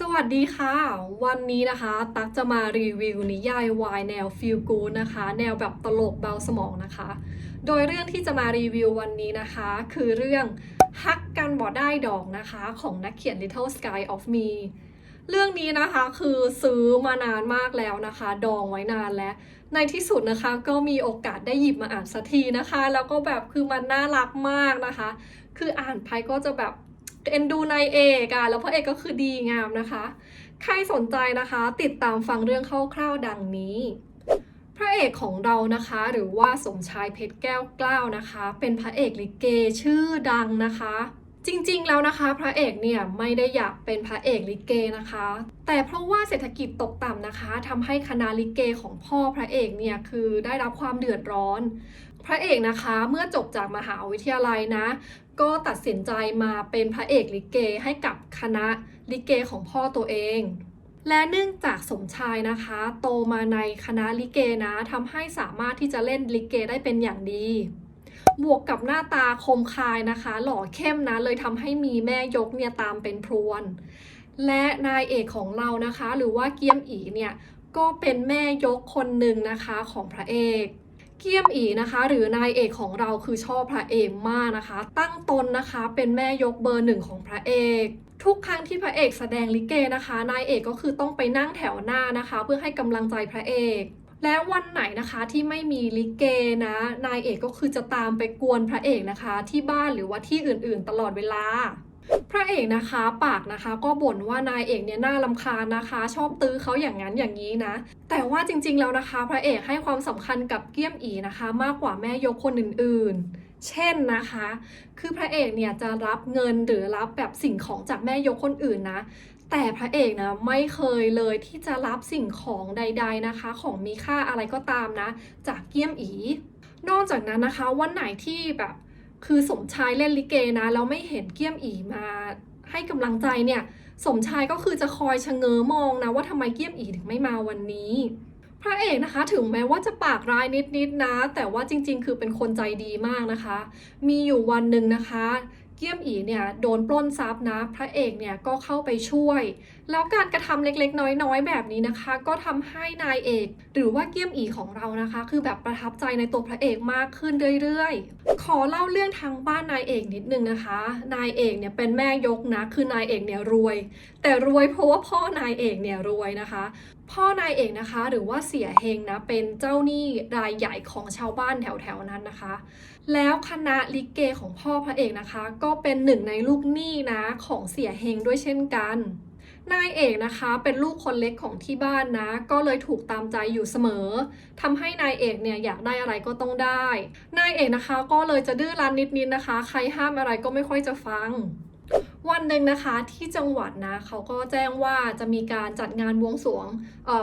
สวัสดีค่ะวันนี้นะคะตักจะมารีวิวนิยายวายแนว Feel Good นะคะแนวแบบตลกเบาสมองนะคะโดยเรื่องที่จะมารีวิววันนี้นะคะคือเรื่องฮักกันบ่ได้ดอกนะคะของนักเขียน Little Sky of Me เรื่องนี้นะคะคือซื้อมานานมากแล้วนะคะดองไว้นานแล้วในที่สุดนะคะก็มีโอกาสได้หยิบมาอ่านสักทีนะคะแล้วก็แบบคือมันน่ารักมากนะคะคืออ่านไปก็จะแบบเอ็นดูนายเอกอะแล้วพระเอกก็คือดีงามนะคะใครสนใจนะคะติดตามฟังเรื่องคร่าวๆดังนี้พระเอกของเรานะคะหรือว่าสมชายเพชรแก้วเกล้านะคะเป็นพระเอกลิเกชื่อดังนะคะจริงๆแล้วนะคะพระเอกเนี่ยไม่ได้อยากเป็นพระเอกลิเกนะคะแต่เพราะว่าเศรษฐกิจตกต่ำนะคะทำให้คณะลิเกของพ่อพระเอกเนี่ยคือได้รับความเดือดร้อนพระเอกนะคะเมื่อจบจากมหาวิทยาลัยนะก็ตัดสินใจมาเป็นพระเอกลิเกให้กับคณะลิเกของพ่อตัวเองและเนื่องจากสมชายนะคะโตมาในคณะลิเกนะทำให้สามารถที่จะเล่นลิเกได้เป็นอย่างดีบวกกับหน้าตาคมคายนะคะหล่อเข้มนะเลยทำให้มีแม่ยกเนี่ยตามเป็นพรวนและนายเอกของเรานะคะหรือว่าเกียมอีเนี่ยก็เป็นแม่ยกคนหนึ่งนะคะของพระเอกเกียมอีนะคะหรือนายเอกของเราคือชอบพระเอกมากนะคะตั้งตนนะคะเป็นแม่ยกเบอร์หนึ่งของพระเอกทุกครั้งที่พระเอกแสดงลิเกนะคะนายเอกก็คือต้องไปนั่งแถวหน้านะคะเพื่อให้กำลังใจพระเอกและวันไหนนะคะที่ไม่มีลิเกนะนายเอกก็คือจะตามไปกวนพระเอกนะคะที่บ้านหรือว่าที่อื่นๆตลอดเวลาพระเอกนะคะปากนะคะก็บ่นว่านายเอกเนี่ยน่ารำคาญนะคะชอบตื้อเขาอย่างนั้นอย่างนี้นะแต่ว่าจริงๆแล้วนะคะพระเอกให้ความสำคัญกับเกี้ยมอีนะคะมากกว่าแม่ยกคนอื่นๆเช่นนะคะคือพระเอกเนี่ยจะรับเงินหรือรับแบบสิ่งของจากแม่ยกคนอื่นนะแต่พระเอกนะไม่เคยเลยที่จะรับสิ่งของใดๆนะคะของมีค่าอะไรก็ตามนะจากเกี้ยมอีนอกจากนั้นนะคะวันไหนที่แบบคือสมชายเล่นลิเกนะแล้วไม่เห็นเกี้ยมอีมาให้กำลังใจเนี่ยสมชายก็คือจะคอยชะเง้อมองนะว่าทำไมเกี้ยมอีถึงไม่มาวันนี้พระเอกนะคะถึงแม้ว่าจะปากร้ายนิดๆนะแต่ว่าจริงๆคือเป็นคนใจดีมากนะคะมีอยู่วันหนึ่งนะคะเกี้ยมอีเนี่ยโดนปล้นทรัพย์นะพระเอกเนี่ยก็เข้าไปช่วยแล้วการกระทำเล็กๆน้อยๆแบบนี้นะคะก็ทำให้นายเอกหรือว่าเกี้ยมอีของเรานะคะคือแบบประทับใจในตัวพระเอกมากขึ้นเรื่อยๆขอเล่าเรื่องทางบ้านนายเอกนิดนึงนะคะนายเอกเนี่ยเป็นแม่ยกนะคือนายเอกเนี่ยรวยแต่รวยเพราะว่าพ่อนายเอกเนี่ยรวยนะคะพ่อนายเอกนะคะหรือว่าเสียเฮงนะเป็นเจ้าหนี้รายใหญ่ของชาวบ้านแถวๆนั้นนะคะแล้วคณะลิเกของพ่อพระเอกนะคะก็เป็นหนึ่งในลูกหนี้นะของเสียเฮงด้วยเช่นกันนายเอกนะคะเป็นลูกคนเล็กของที่บ้านนะก็เลยถูกตามใจอยู่เสมอทำให้นายเอกเนี่ยอยากได้อะไรก็ต้องได้นายเอกนะคะก็เลยจะดื้อรั้นนิดๆนะคะใครห้ามอะไรก็ไม่ค่อยจะฟังวันหนึ่งนะคะที่จังหวัดนะเขาก็แจ้งว่าจะมีการจัดงานบวงสรวง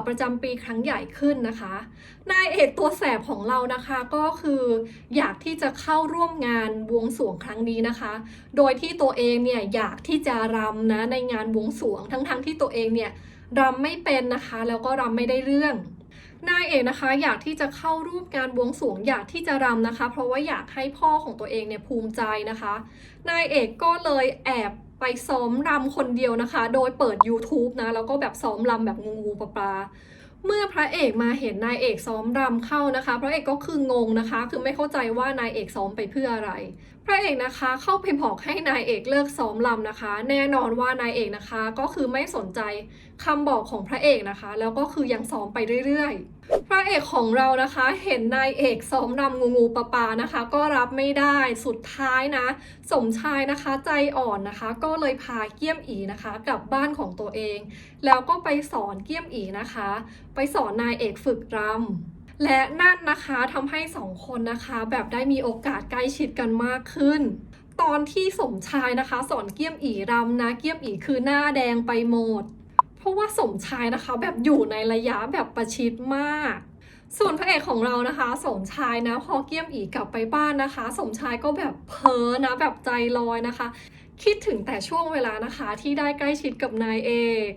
ประจำปีครั้งใหญ่ขึ้นนะคะนายเอกตัวแสบของเรานะคะก็คืออยากที่จะเข้าร่วมงานบวงสรวงครั้งนี้นะคะโดยที่ตัวเองเนี่ยอยากที่จะรำนะในงานบวงสรวงทั้งที่ตัวเองเนี่ยรำไม่เป็นนะคะแล้วก็รำไม่ได้เรื่องนายเอกนะคะอยากที่จะเข้าร่วมงานบวงสรวงอยากที่จะรำนะคะเพราะว่าอยากให้พ่อของตัวเองเนี่ยภูมิใจนะคะนายเอกก็เลยแอบไปซ้อมรำคนเดียวนะคะโดยเปิด YouTube นะแล้วก็แบบซ้อมรำแบบงูปลาเมื่อพระเอกมาเห็นนายเอกซ้อมรำเข้านะคะพระเอกก็คืองงนะคะคือไม่เข้าใจว่านายเอกซ้อมไปเพื่ออะไรพระเอกนะคะเข้าไปบอกให้นายเอกเลิกซ้อมรำนะคะแน่นอนว่านายเอกนะคะก็คือไม่สนใจคำบอกของพระเอกนะคะแล้วก็คือยังซ้อมไปเรื่อยๆพระเอกของเรานะคะเห็นนายเอกซ้อมรำงูปลานะคะก็รับไม่ได้สุดท้ายนะสมชายนะคะใจอ่อนนะคะก็เลยพาเกี้ยมอีนะคะกลับบ้านของตัวเองแล้วก็ไปสอนเกี้ยมอีนะคะไปสอนนายเอกฝึกรำและนั่นนะคะทำให้สองคนนะคะแบบได้มีโอกาสใกล้ชิดกันมากขึ้นตอนที่สมชายนะคะสอนเกี้ยมอีรำนะเกี้ยมอีคือหน้าแดงไปหมดเพราะว่าสมชายนะคะแบบอยู่ในระยะแบบประชิดมากส่วนพระเอกของเรานะคะสมชายนะพอเกี้ยมอีกลับไปบ้านนะคะสมชายก็แบบเพ้อนะแบบใจลอยนะคะคิดถึงแต่ช่วงเวลานะคะที่ได้ใกล้ชิดกับนายเอก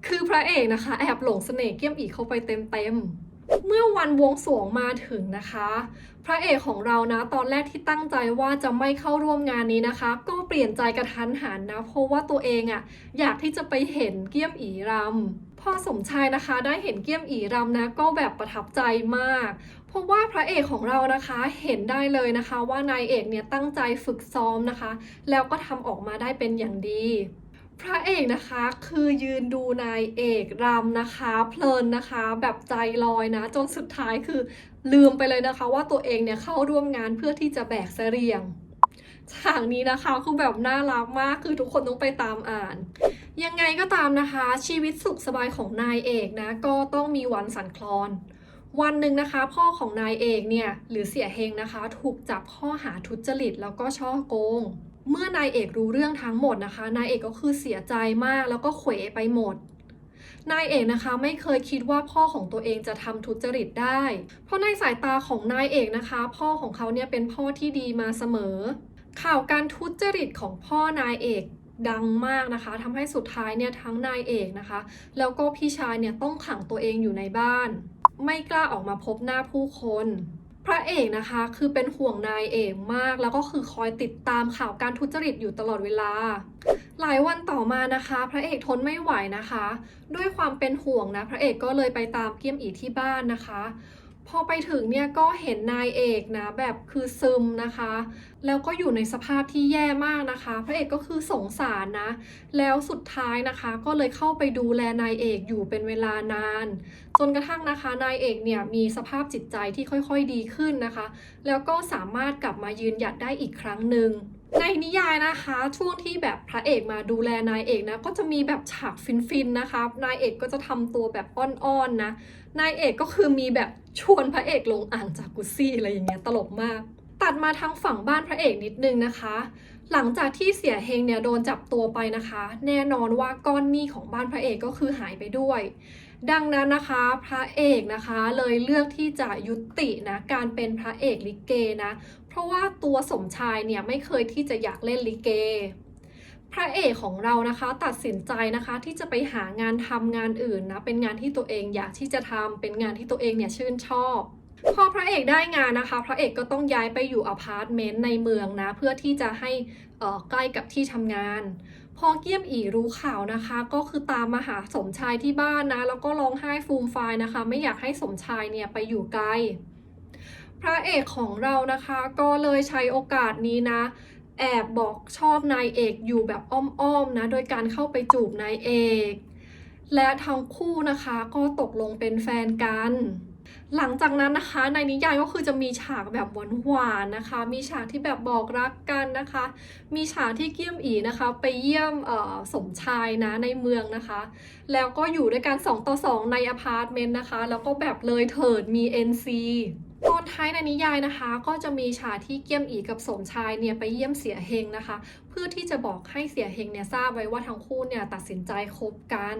คือพระเอกนะคะแอบหลงเสน่ห์เกี้ยมอีเข้าไปเต็ม เมื่อวันบวงสรวงมาถึงนะคะพระเอกของเรานะตอนแรกที่ตั้งใจว่าจะไม่เข้าร่วมงานนี้นะคะก็เปลี่ยนใจกระทันหันนะเพราะว่าตัวเองอยากที่จะไปเห็นเกี้ยมอีรำพ่อสมชายนะคะได้เห็นเกี้ยมอีรำนะก็แบบประทับใจมากเพราะว่าพระเอกของเรานะคะเห็นได้เลยนะคะว่านายเอกเนี่ยตั้งใจฝึกซ้อมนะคะแล้วก็ทำออกมาได้เป็นอย่างดีพระเอกนะคะคือยืนดูนายเอกรำนะคะเพลินนะคะแบบใจลอยนะจนสุดท้ายคือลืมไปเลยนะคะว่าตัวเองเนี่ยเข้าร่วมงานเพื่อที่จะแบกเสลี่ยงฉากนี้นะคะคือแบบน่ารักมากคือทุกคนต้องไปตามอ่านยังไงก็ตามนะคะชีวิตสุขสบายของนายเอกนะก็ต้องมีวันสั่นคลอนวันหนึ่งนะคะพ่อของนายเอกเนี่ยหรือเสี่ยเฮงนะคะถูกจับข้อหาทุจริตแล้วก็ฉ้อโกงเมื่อนายเอกรู้เรื่องทั้งหมดนะคะนายเอกก็คือเสียใจมากแล้วก็เขวไปหมดนายเอกนะคะไม่เคยคิดว่าพ่อของตัวเองจะทำทุจริตได้เพราะในสายตาของนายเอกนะคะพ่อของเขาเนี่ยเป็นพ่อที่ดีมาเสมอข่าวการทุจริตของพ่อนายเอกดังมากนะคะทำให้สุดท้ายเนี่ยทั้งนายเอกนะคะแล้วก็พี่ชายเนี่ยต้องขังตัวเองอยู่ในบ้านไม่กล้าออกมาพบหน้าผู้คนพระเอกนะคะคือเป็นห่วงนายเอกมากแล้วก็คือคอยติดตามข่าวการทุจริตอยู่ตลอดเวลาหลายวันต่อมานะคะพระเอกทนไม่ไหวนะคะด้วยความเป็นห่วงนะพระเอกก็เลยไปตามเกี้ยมอีที่บ้านนะคะพอไปถึงเนี่ยก็เห็นนายเอกนะแบบคือซึมนะคะแล้วก็อยู่ในสภาพที่แย่มากนะคะพระเอกก็คือสงสารนะแล้วสุดท้ายนะคะก็เลยเข้าไปดูแลนายเอกอยู่เป็นเวลานานจนกระทั่งนะคะนายเอกเนี่ยมีสภาพจิตใจที่ค่อยๆดีขึ้นนะคะแล้วก็สามารถกลับมายืนหยัดได้อีกครั้งหนึ่งในนิยายนะคะช่วงที่แบบพระเอกมาดูแลนายเอกนะก็จะมีแบบฉากฟินๆนะคะนายเอกก็จะทำตัวแบบอ้อนๆนะนายเอกก็คือมีแบบชวนพระเอกลงอ่างจากุซซี่อะไรอย่างเงี้ยตลกมากตัดมาทางฝั่งบ้านพระเอกนิดนึงนะคะหลังจากที่เสี่ยเฮงเนี่ยโดนจับตัวไปนะคะแน่นอนว่าก้อนหนี้ของบ้านพระเอกก็คือหายไปด้วยดังนั้นนะคะพระเอกนะคะเลยเลือกที่จะยุตินะการเป็นพระเอกลิเกนะเพราะว่าตัวสมชายเนี่ยไม่เคยที่จะอยากเล่นลิเกพระเอกของเรานะคะตัดสินใจนะคะที่จะไปหางานทำงานอื่นนะเป็นงานที่ตัวเองอยากที่จะทำเป็นงานที่ตัวเองเนี่ยชื่นชอบพอพระเอกได้งานนะคะพระเอกก็ต้องย้ายไปอยู่อพาร์ตเมนต์ในเมืองนะเพื่อที่จะให้ใกล้กับที่ทำงานพอเกี้ยมอีรู้ข่าวนะคะก็คือตามมาหาสมชายที่บ้านนะแล้วก็ร้องไห้ฟูมฟายนะคะไม่อยากให้สมชายเนี่ยไปอยู่ไกลพระเอกของเรานะคะก็เลยใช้โอกาสนี้นะแอบบอกชอบนายเอกอยู่แบบอ้อมๆนะโดยการเข้าไปจูบนายเอกและทั้งคู่นะคะก็ตกลงเป็นแฟนกันหลังจากนั้นนะคะในนิยายก็คือจะมีฉากแบบหวานๆนะคะมีฉากที่แบบบอกรักกันนะคะมีฉากที่เกี้ยมอีนะคะไปเยี่ยมสมชายนะในเมืองนะคะแล้วก็อยู่ด้วยกัน2 ต่อ 2ในอพาร์ตเมนต์นะคะแล้วก็แบบเลยเถิดมี NC ตอนท้ายในนิยายนะคะก็จะมีฉากที่เกี้ยมอีกับสมชายเนี่ยไปเยี่ยมเสี่ยเฮงนะคะเพื่อที่จะบอกให้เสี่ยเฮงเนี่ยทราบไว้ว่าทั้งคู่เนี่ยตัดสินใจคบกัน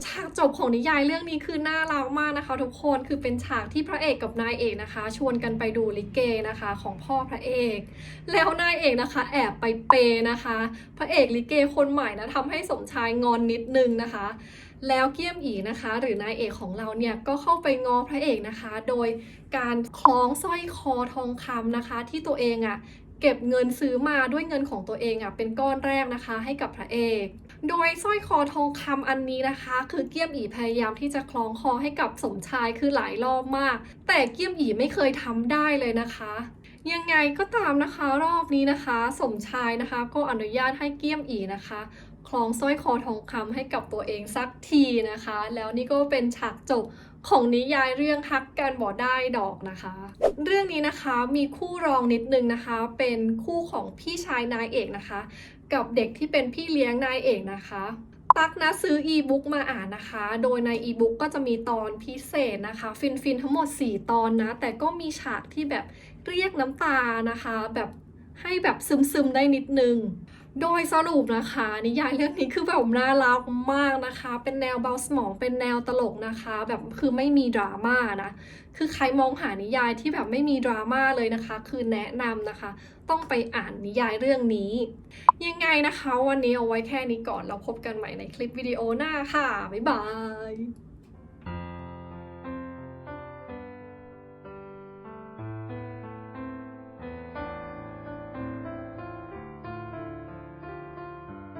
ฉากจบของนิยายเรื่องนี้คือน่ารักมากนะคะทุกคนคือเป็นฉากที่พระเอกกับนายเอกนะคะชวนกันไปดูลิเกนะคะของพ่อพระเอกแล้วนายเอกนะคะแอบไปเปนะคะพระเอกลิเกคนใหม่นะทำให้สมชายงอนนิดนึงนะคะแล้วเกี้ยมอีนะคะหรือนายเอกของเราเนี่ยก็เข้าไปงอพระเอกนะคะโดยการคล้องสร้อยคอทองคำนะคะที่ตัวเองเก็บเงินซื้อมาด้วยเงินของตัวเองเป็นก้อนแรกนะคะให้กับพระเอกโดยสร้อยคอทองคำอันนี้นะคะคือเกี้ยมอีพยายามที่จะคล้องคอให้กับสมชายคือหลายรอบมากแต่เกี้ยมอีไม่เคยทำได้เลยนะคะยังไงก็ตามนะคะรอบนี้นะคะสมชายนะคะก็อนุญาตให้เกี้ยมอีนะคะคล้องสร้อยคอทองคำให้กับตัวเองสักทีนะคะแล้วนี่ก็เป็นฉากจบของนิยายเรื่องฮักกันบ่ได้ดอกนะคะเรื่องนี้นะคะมีคู่รองนิดนึงนะคะเป็นคู่ของพี่ชายนายเอกนะคะกับเด็กที่เป็นพี่เลี้ยงนายเอกนะคะตั๊กนะซื้ออีบุ๊กมาอ่านนะคะโดยในอีบุ๊กก็จะมีตอนพิเศษนะคะฟินทั้งหมด4 ตอนนะแต่ก็มีฉากที่แบบเรียกน้ำตานะคะแบบให้แบบซึมๆได้นิดนึงโดยสรุปนะคะนิยายเรื่องนี้คือแบบน่ารักมากนะคะเป็นแนวเบาสมองเป็นแนวตลกนะคะแบบคือไม่มีดราม่านะคือใครมองหานิยายที่แบบไม่มีดราม่าเลยนะคะคือแนะนำนะคะต้องไปอ่านนิยายเรื่องนี้ยังไงนะคะวันนี้เอาไว้แค่นี้ก่อนเราพบกันใหม่ในคลิปวิดีโอหน้าค่ะบ๊ายบาย